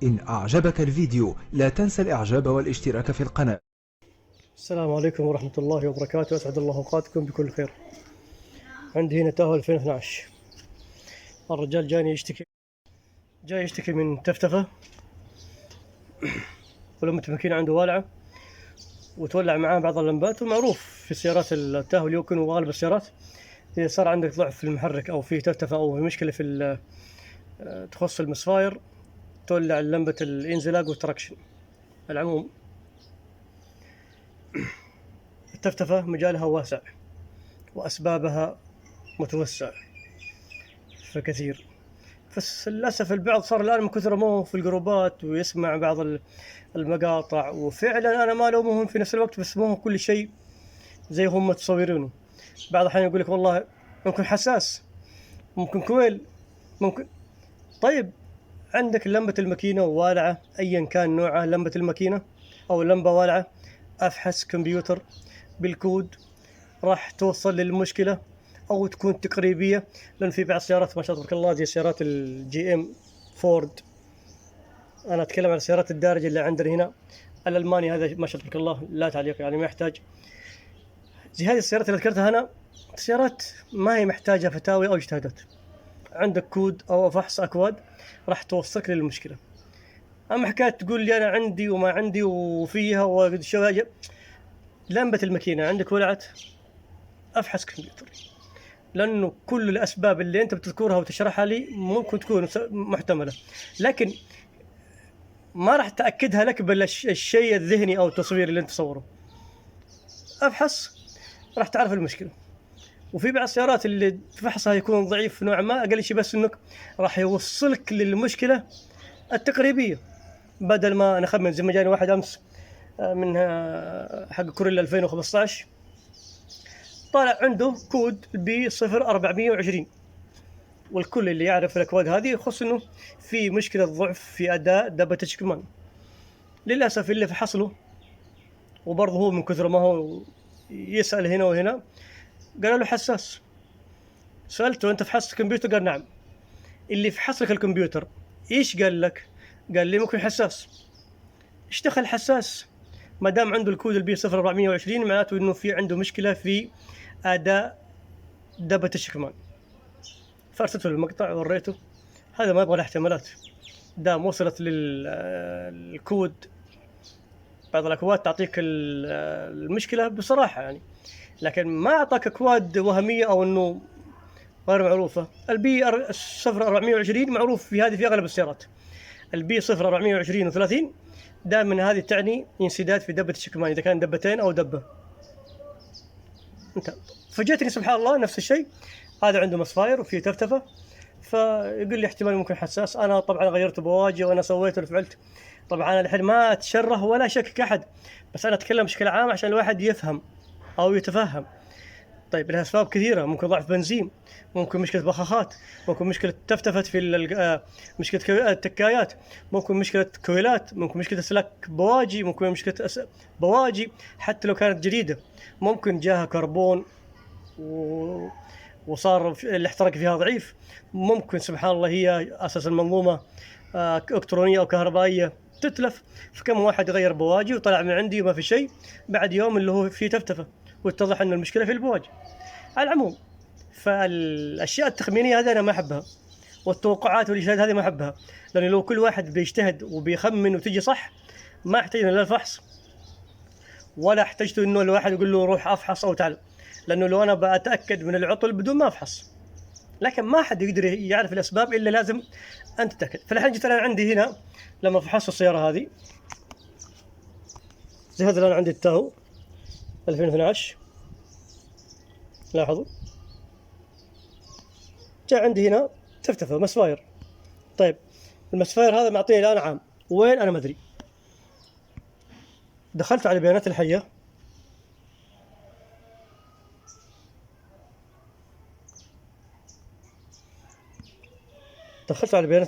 إن أعجبك الفيديو لا تنسى الإعجاب والاشتراك في القناة. السلام عليكم ورحمة الله وبركاته، أسعد الله أوقاتكم بكل خير. عندي هنا تاهو 2012. الرجال جاي يشتكي من تفتفة، ولما الماكينة عنده والعة وتولع معاه بعض اللمبات. ومعروف في سيارات التاهو اللي يكون غالب السيارات إذا صار عندك ضعف في المحرك أو في تفتفة أو في مشكلة في تخص المسفاير تولع لمبة الانزلاق والتراكشن. العموم التفتفة مجالها واسع وأسبابها متوسع فكثير، بس للأسف البعض صار الآن من كثر ما هو في الجروبات ويسمع بعض المقاطع، وفعلا أنا ما ألومهم في نفس الوقت، بس ما هو كل شيء زي هم متصورينه. بعض الأحيان يقول لك والله ممكن حساس، ممكن كويل، ممكن. طيب عندك لمبة الماكينة والعة أيا كان نوعها، لمبة الماكينة أو لمبة والعة، أفحص كمبيوتر بالكود راح توصل للمشكلة أو تكون تقريبية. لأن في بعض السيارات ما شاء الله تبارك الله زي سيارات الجي ام فورد، أنا أتكلم عن السيارات الدارجة اللي عندنا هنا، الألماني هذا ما شاء الله تبارك الله لا تعليق، يعني ما يحتاج. زي هذه السيارات اللي ذكرتها أنا، سيارات ما هي محتاجة فتاوي أو اجتهادات، عندك كود أو فحص أكواد راح توصلك للمشكلة. أما حكاية تقول لي أنا عندي وما عندي وفيها وشو، لمبة الماكينة عندك ولعت، أفحص كمبيوتر، لأنه كل الأسباب اللي أنت بتذكرها وتشرحها لي ممكن تكون محتملة، لكن ما راح تأكدها لك بالشيء الذهني أو التصوير اللي أنت تصوره. أفحص راح تعرف المشكلة. وفي بعض السيارات اللي فحصها يكون ضعيف نوعا ما، أقل شيء بس إنك راح يوصلك للمشكلة التقريبية، بدل ما نخمن. زي ما جاني واحد أمس من حق كوريلا 2015 طالع عنده كود B0420، والكل اللي يعرف الأكواد هذه يخص إنه في مشكلة ضعف في أداء دبة الشكمان. للأسف اللي فحص له، وبرضه هو من كثر ما هو يسأل هنا وهنا، قالوا له حساس. سألته أنت فحصت الكمبيوتر؟ قال نعم. اللي فحص لك الكمبيوتر إيش قال لك؟ قال لي ممكن حساس. إيش دخل حساس؟ ما دام عنده الكود B0420 معناته إنه في عنده مشكلة في أداء دبة الشكمان. فارسلته المقطع ووريته، هذا ما يبغى له احتمالات، دام وصلت للكود. بعض الأكواد تعطيك المشكلة بصراحة يعني، لكن ما أعطاك أكواد وهمية أو إنه غير معروفة. البي 0420 معروف في هذه في أغلب السيارات. البي 0420 و30 دائما هذه تعني انسداد في دبة الشكمان، إذا كان دبتين أو دبة. انت فجأتني سبحان الله نفس الشيء، هذا عنده مصفاير وفيه تفتفة، فيقول لي احتمال ممكن حساس. أنا طبعا غيرت بواجي وأنا سويت وفعلت. طبعا أنا الحين ما أتشره ولا شكك أحد، بس أنا أتكلم بشكل عام عشان الواحد يفهم أو يتفهم. طيب لها أسباب كثيرة، ممكن ضعف بنزين، ممكن مشكلة بخاخات، ممكن مشكلة تفتفت في مشكلة التكايات، ممكن مشكلة كويلات، ممكن مشكلة أسلاك بواجي، ممكن مشكلة بواجي حتى لو كانت جديدة، ممكن جاها كربون وصار الاحتراق فيها ضعيف، ممكن سبحان الله هي أساس المنظومة إلكترونية أو كهربائية تتلف. فكم واحد غير بواجي وطلع من عندي وما في شيء، بعد يوم اللي هو فيه تفتفة واتضح أن المشكلة في البواجي. على العموم فالأشياء التخمينية هذه أنا ما أحبها، والتوقعات والإجتهاد هذه ما أحبها، لأن لو كل واحد بيجتهد وبيخمن وتجي صح ما احتاجنا لا الفحص ولا احتجت إنه الواحد يقول له روح أفحص أو تعال، لأنه لو أنا بأتأكد من العطل بدون ما أفحص. لكن ما حد يقدر يعرف الأسباب إلا لازم أنت تتأكد. فالحين جيت أنا عندي هنا لما فحصت السيارة هذه، زي هذا اللي أنا عندي التاو 2012، لاحظوا جاء عندي هنا تفتفة مسفاير. طيب المسفاير هذا معطيني الآن عام، وين أنا ما أدري. دخلت على بيانات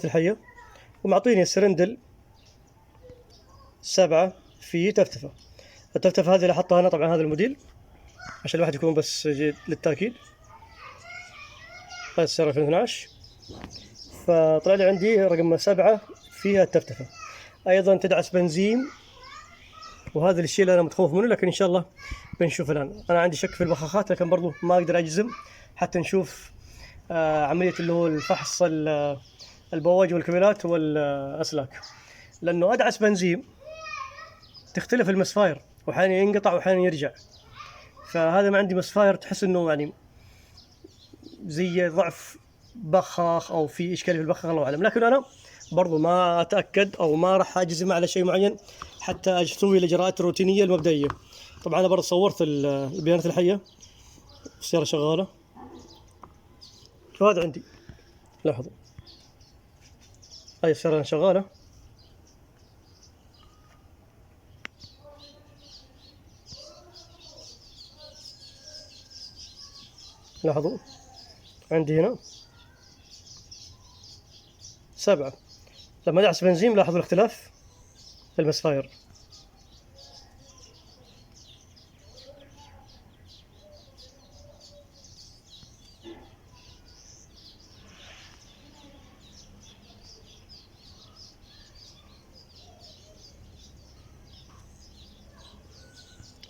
الحية، ومعطيني السرندل 7 في تفتفة. التفتفة هذه اللي حطها أنا، طبعا هذا الموديل عشان الواحد يكون بس للتأكيد. هذه السيارة 2012، فطلع لي عندي رقم 7 فيها التفتفة. أيضا تدعس بنزين، وهذا الشيء اللي أنا متخوف منه، لكن إن شاء الله بنشوف الآن. أنا عندي شك في البخاخات، لكن برضو ما أقدر أجزم حتى نشوف عملية اللي هو الفحص البواجي والكابلات والأسلاك، لأنه أدعس بنزين تختلف المسفاير، وأحيانا ينقطع وأحيانا يرجع. فهذا ما عندي مسفاير تحس إنه يعني زي ضعف بخاخ أو في إشكالية في البخاخ، الله أعلم. لكن أنا برضو ما أتأكد أو ما راح أجزم على شيء معين حتى أسوي الإجراءات الروتينية المبدئية. طبعا أنا برضو صورت البيانات الحية، السيارة شغالة، وهذا عندي، لاحظوا هاي السيارة شغالة. لاحظوا عندي هنا 7. لما ادعس بنزين لاحظوا الاختلاف في المسفاير.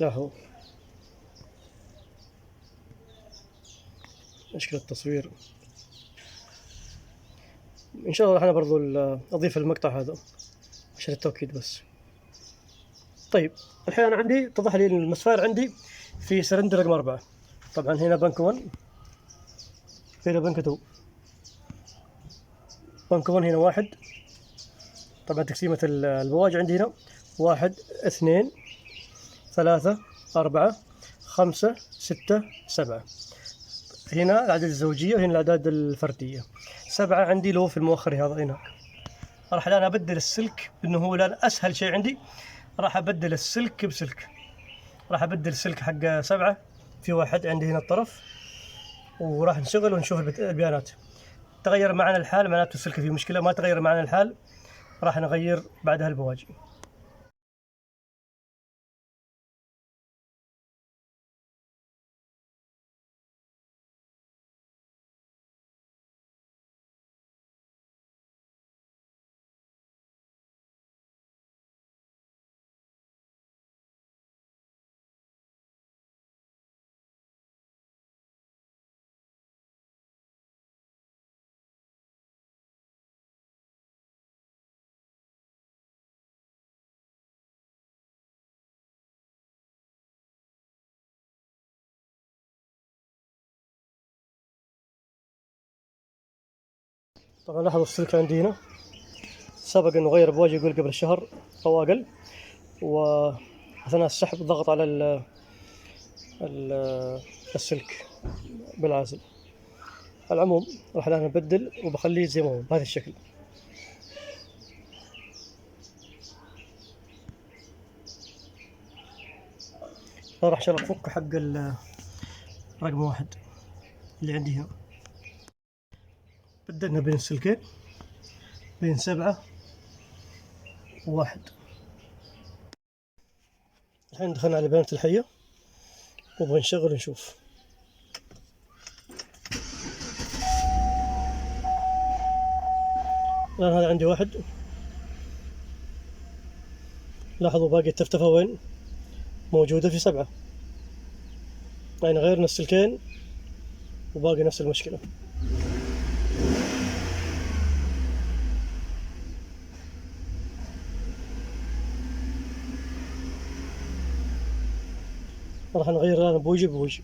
لاحظوا مشكلة التصوير. إن شاء الله راح أنا برضو أضيف المقطع هذا عشان التوكيد بس. طيب الحين أنا عندي اتضح لي المسفاير عندي في سلندر رقم 4. طبعا هنا بنك 1، هنا بنك 2. بنك 1 هنا 1. طبعا تقسيمة البواجي عندي هنا 1 2 3 4 5 6 7. هنا الأعداد الزوجية وهنا الأعداد الفردية. 7 عندي له في المؤخر هذا هنا. راح الآن أبدل السلك، إنه هو الآن أسهل شيء عندي. راح أبدل السلك بسلك. راح أبدل السلك حق 7 في 1 عندي هنا الطرف، وراح نشغل ونشوف البيانات. تغير معنا الحال معناته السلك فيه مشكلة، ما تغير معنا الحال راح نغير بعدها البواجي. طبعا لاحظوا السلك عندي هنا سبق انه غير بواجي يقول قبل شهر او اقل، واثناء السحب ضغط على السلك بالعازل. على العموم راح الان ابدل وبخليه زي ما هو بهذا الشكل. راح ان شاء الله افك حق رقم 1 اللي عندي هنا. بدلنا بين السلكين بين 7 و1. الحين دخلنا على البيانات الحية ونبغى نشغل ونشوف. الآن هذا عندي 1. لاحظوا باقي التفتفة وين موجودة في 7، يعني غيرنا السلكين وباقي نفس المشكلة. راح نغير الآن بوجي.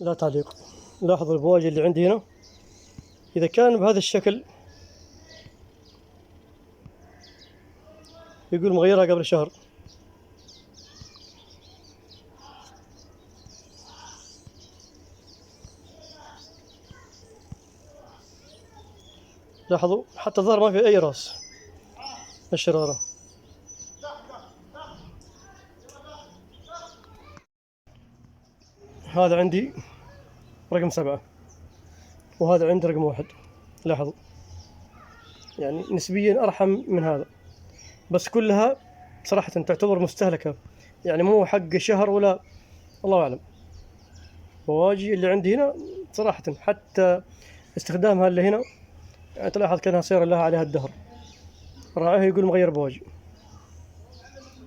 لا تعليق. لاحظوا البواجي اللي عندي هنا إذا كان بهذا الشكل يقول مغيرها قبل شهر. لاحظوا حتى الظهر ما في أي راس الشرارة. هذا عندي رقم 7 وهذا عندي رقم 1. لاحظوا يعني نسبيا أرحم من هذا، بس كلها صراحة تعتبر مستهلكة، يعني مو حق شهر ولا الله أعلم. بواجي اللي عندي هنا صراحة حتى استخدامها اللي هنا يعني تلاحظ كأنها صير لها عليها الدهر. راعيه يقول مغير بواجي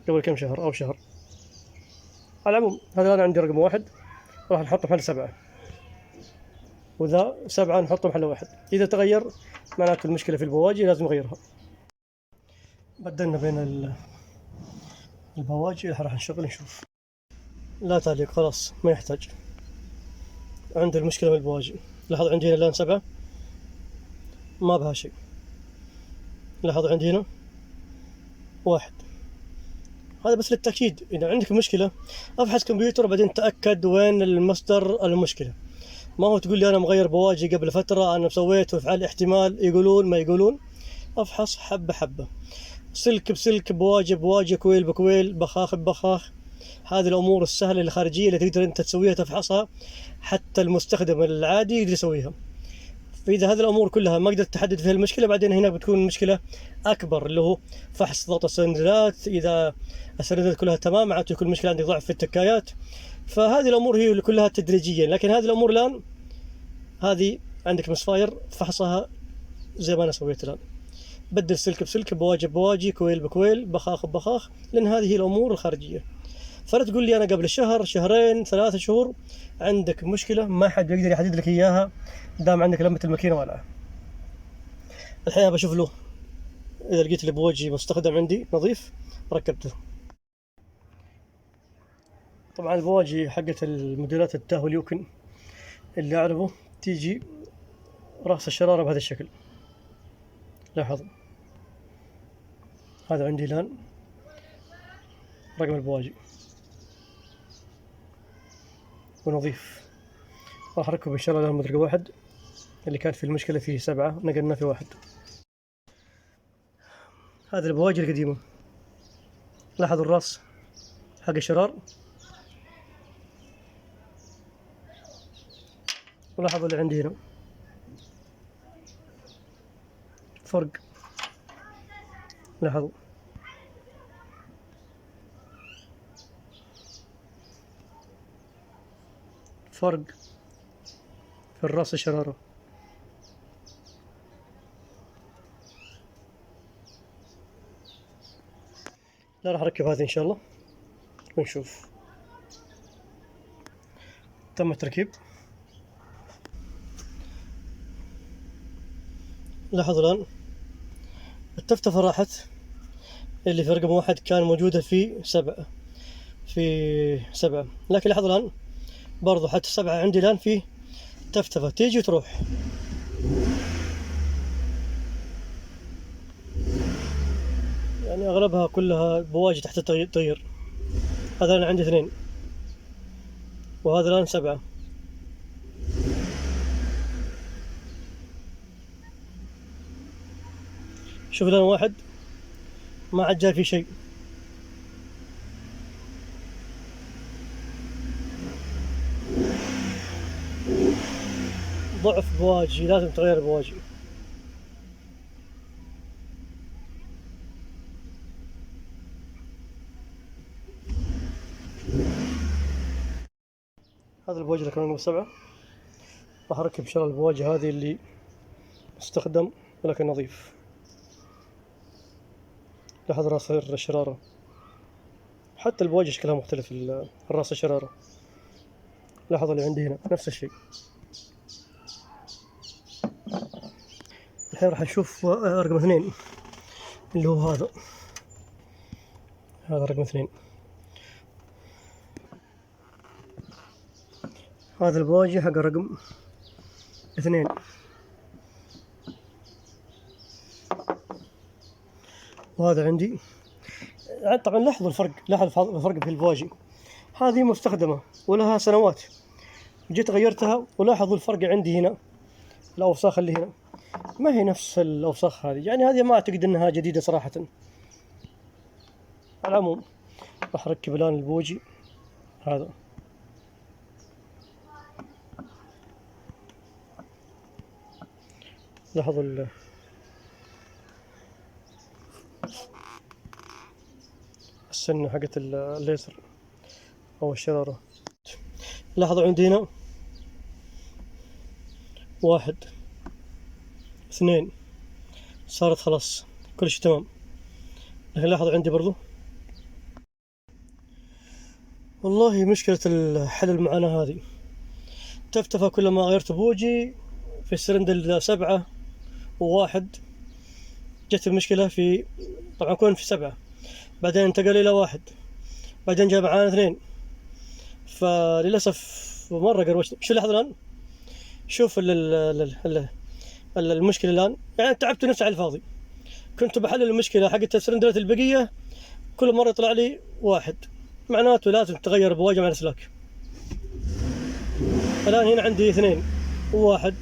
قبل كم شهر أو شهر. على العموم هذا أنا عندي رقم 1 راح نحطه محل 7، وذا 7 نحطه محل 1. إذا تغير معناته المشكلة في البواجي لازم نغيرها. بدلنا بين البواجي، راح نشغل نشوف. لا تعليق، خلاص ما يحتاج. عند المشكلة من البواجي. لاحظ عندي هنا الآن 7 ما بها شيء. لاحظ عندي هنا 1. هذا بس للتأكيد. إذا عندك مشكلة افحص كمبيوتر وبعدين تأكد وين المصدر المشكلة. ما هو تقول لي أنا مغير بواجي قبل فترة، أنا سويت وفعل، احتمال يقولون ما يقولون. افحص حبة حبة، سلك بسلك، بواجي بواجي، كويل بكويل، بخاخ ببخاخ. هذه الأمور السهلة الخارجية اللي تقدر أنت تسويها تفحصها، حتى المستخدم العادي يقدر يسويها. فإذا هذه الأمور كلها ما قدرت تحدد فيها المشكلة، بعدين هنا بتكون المشكلة أكبر، اللي هو فحص ضغط السندات. إذا السندات كلها تمام معناته يكون المشكلة عندك ضعف في التكايات. فهذه الأمور هي اللي كلها تدريجيا، لكن هذه الأمور الآن هذه عندك مسفاير فحصها زي ما أنا سويت الآن. بدل سلك بسلك، بواجي بواجي، كويل بكويل، بخاخ ببخاخ، لأن هذه هي الأمور الخارجية. فلا تقول لي أنا قبل شهر، شهرين، 3 شهور عندك مشكلة ما حد يقدر يحدد لك إياها دام عندك لمبة الماكينة والعة. الحين بشوف له إذا لقيت لي بوجهي مستخدم عندي نظيف ركبته. طبعا البواجي حقت الموديلات التاهو اليوكن اللي أعرفه تيجي رأس الشرارة بهذا الشكل. لاحظوا هذا عندي الآن رقم البواجي ونظيف. راح أركب إن شاء الله الآن رقم 1 اللي كانت في المشكلة فيه 7 نقلنا في 1. هذه البواجي القديمة. لاحظوا الراس حق الشرار، ولاحظوا اللي عندي هنا فرق. لاحظوا فرق في الراس الشرارة. لا راح أركب هذه إن شاء الله ونشوف. تم التركيب. لاحظوا الآن التفتفة راحت. اللي في رقم 1 كان موجودة في 7، لكن لاحظوا الآن برضو حتى 7 عندي الآن في تفتفة تيجي وتروح. يعني أغلبها كلها بواجي تحت التغيير. هذا أنا عندي 2 وهذا الآن 7. شوف الآن 1 ما عاد جاي في شيء. ضعف بواجي، لازم تغير بواجي. هذا البواجي اللي كان رقم 7 راح أركب إن شاء الله البواجي هذه اللي مستخدم ولكن نظيف. لاحظ راس الشرارة، حتى البواجي شكلها مختلف. الراس الشرارة لاحظ اللي عندي هنا نفس الشيء. الحين راح نشوف رقم 2 اللي هو هذا رقم 2. هذا البواجي حق رقم 2. وهذا عندي. طبعا لاحظوا الفرق، لاحظ الفرق في البواجي. هذه مستخدمة ولها سنوات، جيت غيرتها ولاحظوا الفرق عندي هنا. الأوساخ اللي هنا ما هي نفس الأوساخ هذه، يعني هذه ما أعتقد أنها جديدة صراحة. على العموم راح أركب الآن البوجي هذا. لاحظوا السنة حقت الليزر أو الشرارة. لاحظوا عندي هنا 1 2 صارت خلاص كل شيء تمام. لكن لاحظوا عندي برضو والله مشكلة حل المعاناة هذه. تفتفى كل ما غيرت بوجي في السرندل 7 و1، جت المشكلة في، طبعا كون في 7 بعدين انتقل إلى 1 بعدين جاء معانا 2، فللأسف مرة قروشت. شو اللي الآن؟ شوف المشكلة الآن، يعني تعبت نفسي على الفاضي. كنت بحلل المشكلة حقت السرندلات البقية، كل مرة يطلع لي 1، معناته لازم تغير بواجه مع الأسلاك. الآن هنا عندي 2 و1،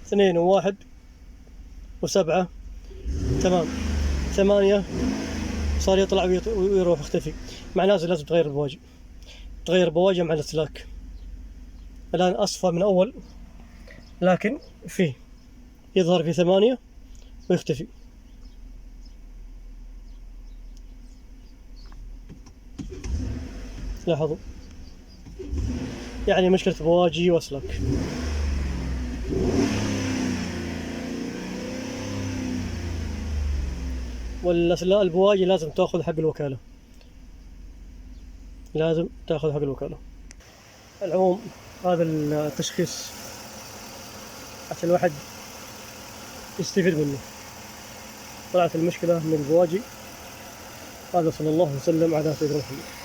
2 و1 و7، تمام. 8 صار يطلع ويروح يختفي، معناته لازم تغير البواجه، تغير بواجه مع الأسلاك. الآن أصفى من أول، لكن فيه يظهر في 8 ويختفي. لاحظوا، يعني مشكلة بواجي وأسلاك. البواجي لازم تأخذ حق الوكالة، لازم تأخذ حق الوكالة. العموم هذا التشخيص عشان الواحد يستفيد منه. طلعت المشكلة من البواجي. هذا صلى الله وسلم على سيدنا محمد.